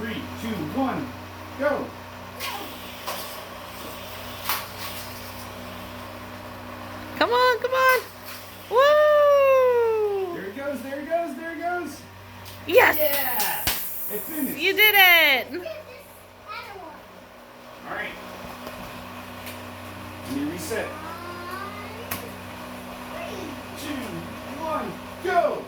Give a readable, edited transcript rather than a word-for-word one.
3, 2, 1, go. Come on, come on. Woo! There it goes, there it goes, there it goes. Yes! Yeah! It finished. You did it! All right. Let me reset. 3, 2, 1, go!